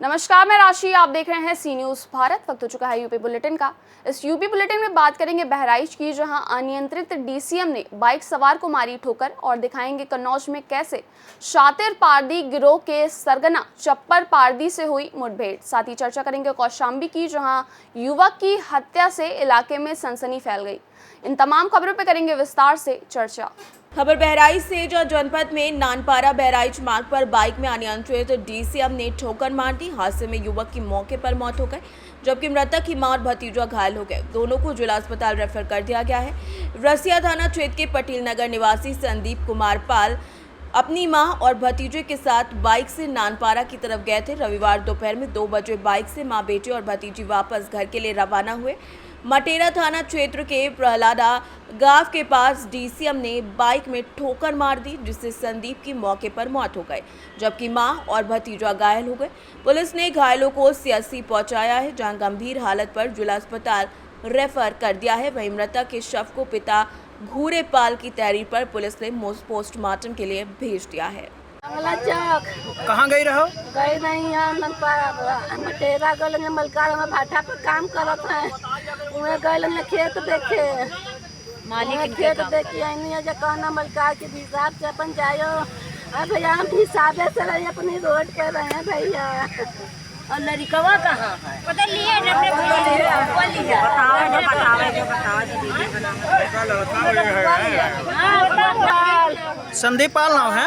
नमस्कार, मैं राशि। आप देख रहे हैं सी न्यूज़ भारत। वक्त हो चुका है यूपी बुलेटिन का। इस यूपी बुलेटिन में बात करेंगे बहराइच की, जहां अनियंत्रित डीसीएम ने बाइक सवार को मारी ठोकर, और दिखाएंगे कन्नौज में कैसे शातिर पारदी गिरोह के सरगना चप्पर पारदी से हुई मुठभेड़। साथ ही चर्चा करेंगे कौशाम्बी की, जहां युवक की हत्या से इलाके में सनसनी फैल गई। इन तमाम खबरों पर करेंगे विस्तार से चर्चा। खबर बहराइच से, जो जनपद में नानपारा बहराइच मार्ग पर बाइक में अनियंत्रित डीसीएम ने ठोकर मार दी। हादसे में युवक की मौके पर मौत हो गई, जबकि मृतक की मां और भतीजा घायल हो गए। दोनों को जिला अस्पताल रेफर कर दिया गया है। रसिया थाना क्षेत्र के पटेल नगर निवासी संदीप कुमार पाल अपनी मां और भतीजे के साथ बाइक से नानपारा की तरफ गए थे। रविवार दोपहर में 2 बजे बाइक से मां, बेटे और भतीजी वापस घर के लिए रवाना हुए। मटेरा थाना क्षेत्र के प्रहलादा गांव के पास डीसीएम ने बाइक में ठोकर मार दी, जिससे संदीप की मौके पर मौत हो गई, जबकि मां और भतीजा घायल हो गए। पुलिस ने घायलों को सीएससी पहुंचाया है, जहां गंभीर हालत पर जिला अस्पताल रेफर कर दिया है। वहीं मृतक के शव को पिता घूरे पाल की तहरीर पर पुलिस ने पोस्टमार्टम के लिए भेज दिया है। कहाँ गई रहो? गई नहीं यहाँ मटेरा गए मलकार में भाटा पर काम करत है। उन्हें गए खेत देखे, मालिक खेत देखी है जो कहना मलकार के हिसाब से अपन जायो। अरे भैया हम हिसाबे से रहे, अपनी रोड पे रहे भैया। और लड़कवा कहाँ है? पता संदीप पाल नाम है?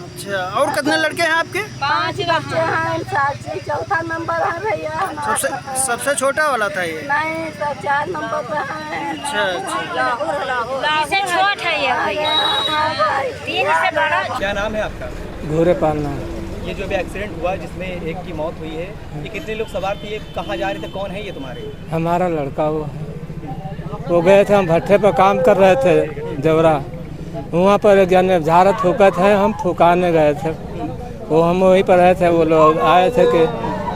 अच्छा, और कितने लड़के हैं आपके? 5 बच्चे हैं। चौथा नंबर है भैया। सबसे छोटा वाला था ये? नहीं, तो 4 नंबर पे है। अच्छा, इससे छोट है ये भैया, 3 से बड़ा। क्या नाम है आपका? घूरे पाल नाम। ये जो अभी एक्सीडेंट हुआ जिसमें एक की मौत हुई है, ये कितने लोग सवार थे? ये कहाँ जा रहे थे? कौन है ये तुम्हारे? हमारा लड़का वो गए थे, हम भट्टे पर काम कर रहे थे जवरा। वहाँ पर एक जन झाड़ा ठोका था, हम फुकाने गए थे। वो हम वहीं पर रहे थे, वो लोग आए थे कि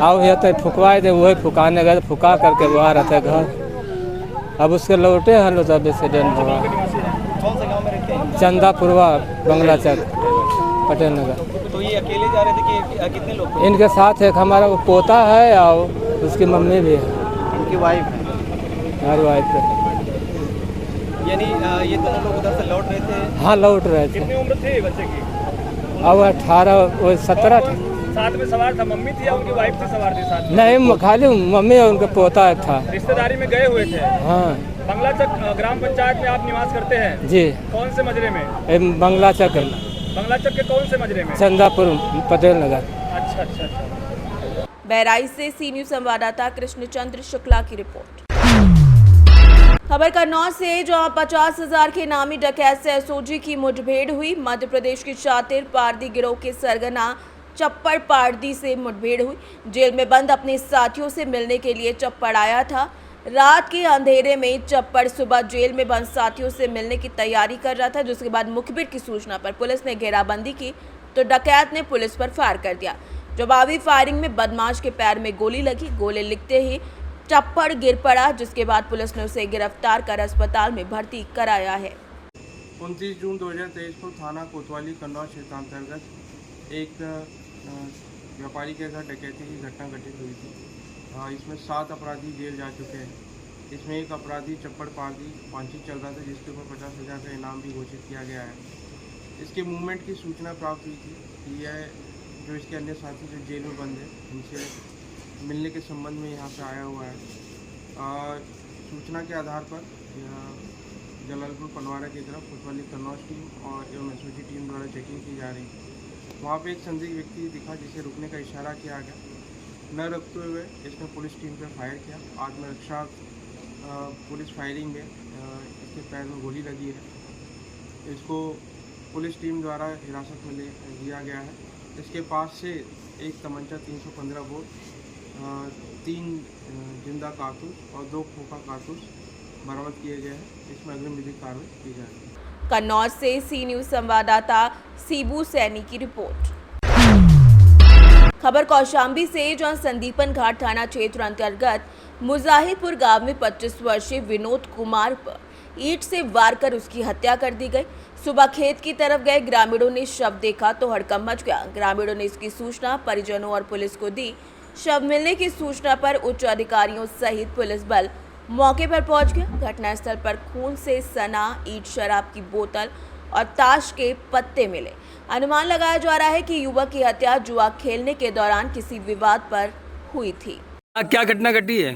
आओ यहाँ तक फुकवाए थे, वही फुकाने गए थे। फुका करके वो आ रहे थे घर। अब उसके लौटे हैं लोग, तब एक्सीडेंट हुआ। कौन सा गाँव में रहते हैं? चंदापुरवा, बंगला चक, पटेल नगर। तो ये अकेले जा रहे थे कि कितने लोग थे? इनके साथ एक हमारा वो पोता है और उसकी मम्मी भी है, उनकी वाइफ है। हमारी वाइफ है। यानी ये दोनों लोग उधर से लौट रहे थे? हाँ, लौट रहे थे। कितनी उम्र थी बच्चे की? अब 18 वो 17 था। साथ में सवार था? मम्मी थी या उनकी वाइफ थी सवार थी साथ में? नहीं, खाली मम्मी और उनका पोता था। रिश्तेदारी में गए हुए थे? हाँ। बंगला चक ग्राम पंचायत में आप निवास करते हैं? जी। कौन से मजरे में? बंगला चक। बंगला चक के कौन से मजरे में? चंदापुर, पटेल नगर। अच्छा अच्छा अच्छा। बहराइच से सी न्यूज़ संवाददाता कृष्णचंद्र शुक्ला की रिपोर्ट। खबर कन्नौज से, जहां 50,000 के नामी डकैत से एसओजी की मुठभेड़ हुई। मध्य प्रदेश की शातिर पारदी गिरोह के सरगना चप्पर पारदी से मुठभेड़ हुई। जेल में बंद अपने साथियों से मिलने के लिए चप्पड़ आया था। रात के अंधेरे में चप्पड़ सुबह जेल में बंद साथियों से मिलने की तैयारी कर रहा था, जिसके बाद मुखबिर की सूचना पर पुलिस ने घेराबंदी की तो डकैत ने पुलिस पर फायर कर दिया। जवाबी फायरिंग में बदमाश के पैर में गोली लगी। गोली लगते ही चप्पड़ गिर पड़ा, जिसके बाद पुलिस ने उसे गिरफ्तार कर अस्पताल में भर्ती कराया है। 29 जून 2023 को थाना कोतवाली कन्नौज क्षेत्र अंतर्गत एक व्यापारी के घर डकैती की घटना घटित हुई थी। इसमें 7 अपराधी जेल जा चुके हैं। इसमें एक अपराधी चप्पड़ पारदी फांसी चल रहा था, जिसके ऊपर 50,000 का इनाम भी घोषित किया गया है। इसके मूवमेंट की सूचना प्राप्त हुई थी कि यह जो इसके अन्य साथी जो जेल में बंद है, उनसे मिलने के संबंध में यहाँ पे आया हुआ है। सूचना के आधार पर जलालपुर पनवाड़ा की तरफ कोतवाली कन्नौज टीम और एवं एसओजी टीम द्वारा चेकिंग की जा रही थी। वहाँ पे एक संदिग्ध व्यक्ति दिखा, जिसे रुकने का इशारा किया गया। न रुकते हुए इसने पुलिस टीम पर फायर किया। आत्मरक्षा पुलिस फायरिंग में इसके पैर में गोली लगी है। इसको पुलिस टीम द्वारा हिरासत में लिया गया है। इसके पास से एक तमंचा 315 बोर, 3 जिंदा कारतूस और 2 खोखा कारतूस बरामद किए गए हैं। इसमें अग्रिम विधिक कार्रवाई की जाएगी। कन्नौज से सी न्यूज़ संवाददाता सीबू सैनी की रिपोर्ट। खबर कौशाम्बी से, जहां संदीपन घाट थाना क्षेत्र अंतर्गत मुजाहिदपुर गांव में 25 वर्षीय विनोद कुमार पर ईंट से वार कर उसकी हत्या कर दी गई। सुबह खेत की तरफ गए ग्रामीणों ने शव देखा तो हड़कंप मच गया। ग्रामीणों ने इसकी सूचना परिजनों और पुलिस को दी। शव मिलने की सूचना पर उच्च अधिकारियों सहित पुलिस बल मौके पर पहुंच गया। घटनास्थल पर खून से सना ईंट, शराब की बोतल और ताश के पत्ते मिले। अनुमान लगाया जा रहा है कि युवक की हत्या जुआ खेलने के दौरान किसी विवाद पर हुई थी। क्या घटना घटी है?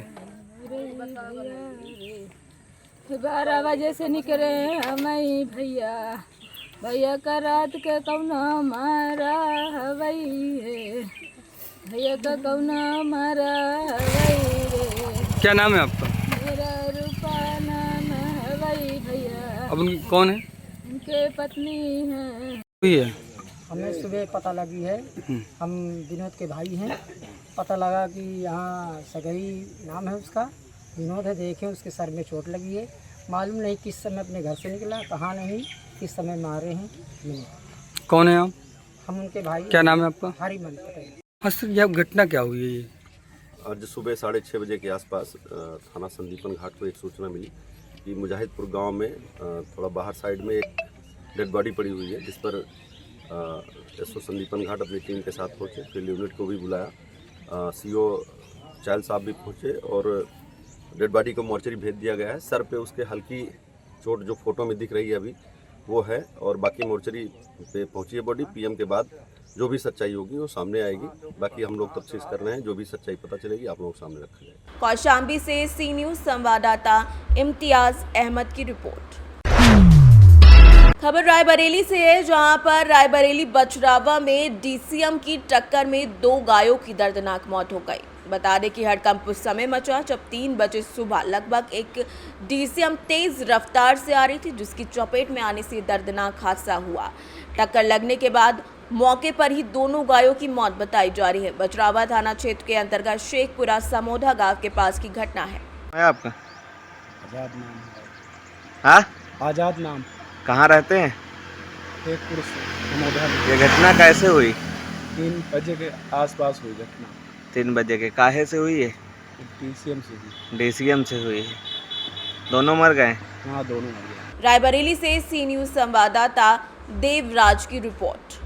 12 बजे से निकले हमारी भैया का रात के कौना मारा हवई है, भैया का कौना मारा हवई रे। क्या नाम है आपका? मेरा रूपा नाम हवई भैया। अब उनकी कौन है? उनके पत्नी है। हुई है। हमें सुबह पता लगी है, हम विनोद के भाई हैं। पता लगा कि यहाँ सगई नाम है उसका, विनोद है। देखे उसके सर में चोट लगी है। मालूम नहीं किस समय अपने घर से निकला, कहाँ नहीं, किस समय मारे हैं नहीं। कौन है आप? हम उनके भाई। क्या नाम है आपका? हरिमल पटेल। हाँ सर, यह घटना क्या हुई है? ये आज सुबह 6:30 बजे के आसपास थाना संदीपन घाट को एक सूचना मिली कि मुजाहिदपुर गांव में थोड़ा बाहर साइड में एक डेड बॉडी पड़ी हुई है, जिस पर एसओ संदीपन घाट अपनी टीम के साथ पहुंचे। फील्ड यूनिट को भी बुलाया, सीओ चायल साहब भी पहुंचे और डेड बॉडी को मोर्चरी भेज दिया गया है। सर पे उसके हल्की चोट जो फोटो में दिख रही है अभी वो है, और बाकी मोर्चरी पे पहुंची है बॉडी। पीएम के बाद जो भी सच्चाई होगी वो सामने आएगी। बाकी हम लोग तफ्तीश कर रहे हैं, जो भी सच्चाई पता चलेगी आप लोगों के सामने रखा जाएगा। कौशाम्बी से सी न्यूज संवाददाता इम्तियाज अहमद की रिपोर्ट। खबर रायबरेली से है, जहां पर रायबरेली बछरावा में डीसीएम की टक्कर में 2 गायों की दर्दनाक मौत हो गई। बता दें कि हड़कंप उस समय मचा जब 3 बजे सुबह लगभग एक डीसीएम तेज रफ्तार से आ रही थी, जिसकी चपेट में आने से दर्दनाक हादसा हुआ। टक्कर लगने के बाद मौके पर ही दोनों गायों की मौत बताई जा रही है। बछरावा थाना क्षेत्र के अंतर्गत शेखपुरा समोधा गांव के पास की घटना है। आपका आज़ाद नाम है। हाँ, आज़ाद नाम। कहाँ रहते हैं? एक पुरुष समोधा। ये घटना कैसे हुई? 3 बजे के आसपास हुई घटना। 3 बजे के काहे से हुई है? डीसीएम से हुई। डीसीएम से हुई है। दोनों मर गए? हाँ, दोनों मर गए। रायबरेली से सी न्यूज संवाददाता देवराज की रिपोर्ट।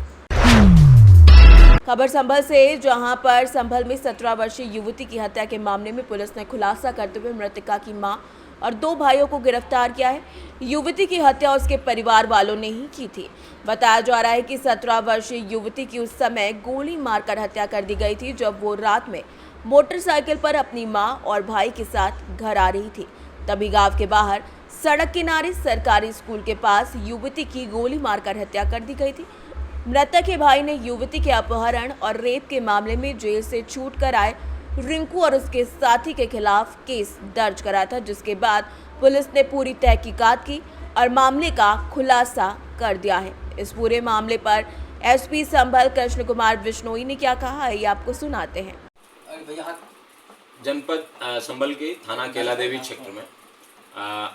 खबर संभल से, जहां पर संभल में 17 वर्षीय युवती की हत्या के मामले में पुलिस ने खुलासा करते हुए मृतका की मां और 2 भाइयों को गिरफ्तार किया है। युवती की हत्या उसके परिवार वालों ने ही की थी। बताया जा रहा है कि 17 वर्षीय युवती की उस समय गोली मारकर हत्या कर दी गई थी, जब वो रात में मोटरसाइकिल पर अपनी मां और भाई के साथ घर आ रही थी। तभी गांव के बाहर सड़क किनारे सरकारी स्कूल के पास युवती की गोली मारकर हत्या कर दी गई थी। मृतक के भाई ने युवती के अपहरण और रेप के मामले में जेल से छूट कर आए रिंकू और उसके साथी के खिलाफ केस दर्ज करा था, जिसके बाद पुलिस ने पूरी तहकीकात की और मामले का खुलासा कर दिया है। इस पूरे मामले पर एसपी संभल कृष्ण कुमार बिश्नोई ने क्या कहा है, ये आपको सुनाते हैं। जनपद संभल के थाना केला देवी क्षेत्र में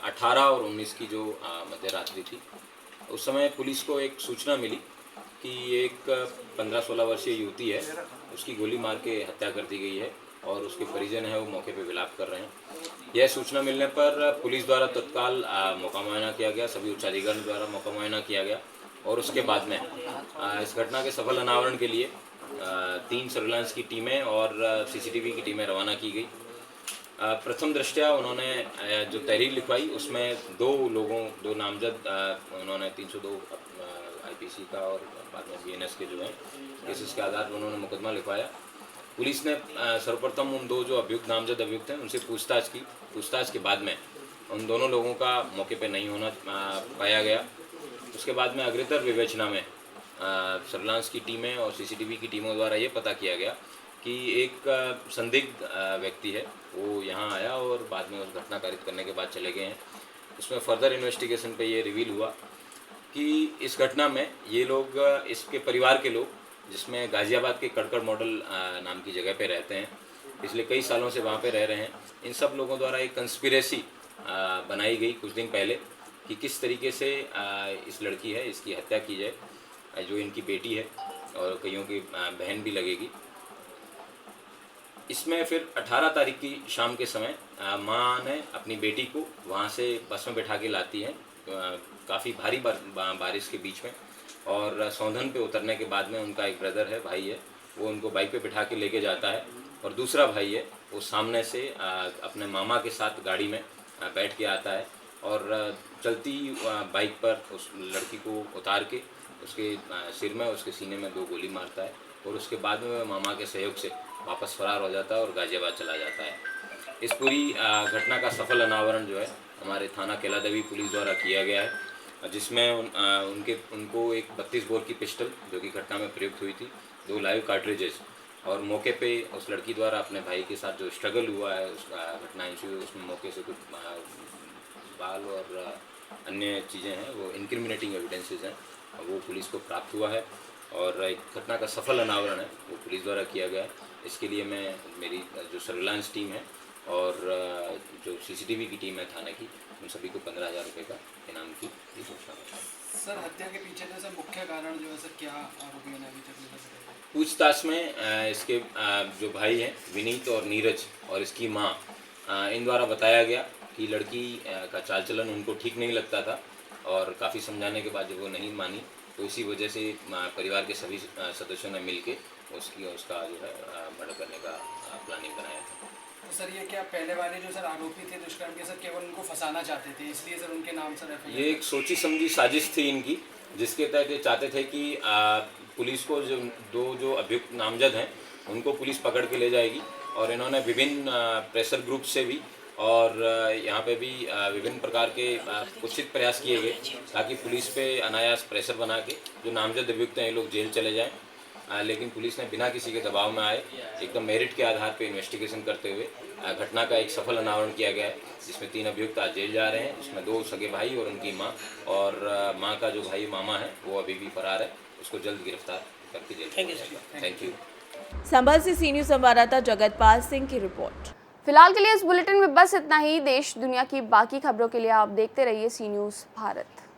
18 और 19 की जो मध्य रात्रि थी, उस समय पुलिस को एक सूचना मिली कि एक 15-16 वर्षीय युवती है, उसकी गोली मार के हत्या कर दी गई है और उसके परिजन हैं वो मौके पे विलाप कर रहे हैं। यह सूचना मिलने पर पुलिस द्वारा तत्काल मौका मुआयना किया गया, सभी उच्चाधिकारी द्वारा मौका मुआयना किया गया और उसके बाद में इस घटना के सफल अनावरण के लिए 3 सर्विलांस की टीमें और सीसीटीवी की टीमें रवाना की गई। प्रथम दृष्टया उन्होंने जो तहरीर लिखवाई उसमें 2 नामजद उन्होंने 302 आईपीसी का और बाद में बीएनएस के जो हैं केसेस के आधार पर उन्होंने मुकदमा लिखवाया। पुलिस ने सर्वप्रथम उन 2 जो अभियुक्त नामजद अभियुक्त हैं उनसे पूछताछ की। पूछताछ के बाद में उन दोनों लोगों का मौके पर नहीं होना पाया गया। उसके बाद में अग्रतर विवेचना में सर्विलांस की टीमें और सीसीटीवी की टीमों द्वारा ये पता किया गया कि एक संदिग्ध व्यक्ति है वो यहाँ आया और बाद में उस घटना कारित करने के बाद चले गए हैं। उसमें फर्दर इन्वेस्टिगेशन पे ये रिवील हुआ कि इस घटना में ये लोग, इसके परिवार के लोग, जिसमें गाज़ियाबाद के कड़कड़ मॉडल नाम की जगह पे रहते हैं, पिछले कई सालों से वहाँ पे रह रहे हैं। इन सब लोगों द्वारा एक कंस्पिरेसी बनाई गई कुछ दिन पहले कि किस तरीके से इस लड़की है इसकी हत्या की जाए, जो इनकी बेटी है और कईयों की बहन भी लगेगी। इसमें फिर 18 तारीख की शाम के समय माँ ने अपनी बेटी को वहाँ से बस में बैठा के लाती है काफ़ी भारी बारिश के बीच में, और सौंधन पे उतरने के बाद में उनका एक ब्रदर है, भाई है, वो उनको बाइक पे बिठा के लेके जाता है, और दूसरा भाई है वो सामने से अपने मामा के साथ गाड़ी में बैठ के आता है और चलती बाइक पर उस लड़की को उतार के उसके सिर में, उसके सीने में 2 गोली मारता है, और उसके बाद में मामा के सहयोग से वापस फरार हो जाता है और गाजियाबाद चला जाता है। इस पूरी घटना का सफल अनावरण जो है हमारे थाना केलादेवी पुलिस द्वारा किया गया है, जिसमें उनको एक 32 बोर की पिस्टल जो कि घटना में प्रयुक्त हुई थी, 2 लाइव कार्ट्रिजेस, और मौके पे उस लड़की द्वारा अपने भाई के साथ जो स्ट्रगल हुआ है, उस घटना इंशू हुई, उसमें मौके से कुछ बाल और अन्य चीज़ें हैं, वो इंक्रिमिनेटिंग एविडेंसेस हैं, वो पुलिस को प्राप्त हुआ है, और एक घटना का सफल अनावरण है वो पुलिस द्वारा किया गया है। इसके लिए मैं मेरी जो सर्विलांस टीम है और जो सीसीटीवी की टीम है थाने की, उन सभी को 15,000 रुपये का इनाम की घोषणा है। सर, हत्या के पीछे का सर मुख्य कारण जो है सर क्या आरोपियों ने अभी तक पूछताछ में इसके जो भाई हैं विनीत और नीरज और इसकी माँ, इन द्वारा बताया गया कि लड़की का चाल चलन उनको ठीक नहीं लगता था, और काफ़ी समझाने के बाद जब वो नहीं मानी तो इसी वजह से परिवार के सभी सदस्यों ने मिलके उसका जो है मर्डर करने का प्लानिंग बनाया था। तो सर ये क्या पहले वाले जो सर आरोपी थे दुष्कर्म के, सर केवल उनको फंसाना चाहते थे, इसलिए सर उनके नाम सर ये एक सोची समझी साजिश थी इनकी, जिसके तहत ये चाहते थे कि पुलिस को जो अभियुक्त नामजद हैं उनको पुलिस पकड़ के ले जाएगी, और इन्होंने विभिन्न प्रेशर ग्रुप से भी और यहाँ पे भी विभिन्न प्रकार के कुछित प्रयास किए गए ताकि पुलिस पे अनायास प्रेशर बना के जो नामजद अभियुक्त हैं ये लोग जेल चले जाएं, लेकिन पुलिस ने बिना किसी के दबाव में आए एकदम मेरिट के आधार पे इन्वेस्टिगेशन करते हुए घटना का एक सफल अनावरण किया गया है, जिसमें 3 अभियुक्त आज जेल जा रहे हैं, जिसमें 2 सगे भाई और उनकी माँ, और माँ का जो भाई मामा है वो अभी भी फरार है, उसको जल्द गिरफ्तार करके जेल। Thank you. संभल से सी न्यूज़ संवाददाता जगतपाल सिंह की रिपोर्ट। फिलहाल के लिए इस बुलेटिन में बस इतना ही। देश दुनिया की बाकी खबरों के लिए आप देखते रहिए सी न्यूज़ भारत।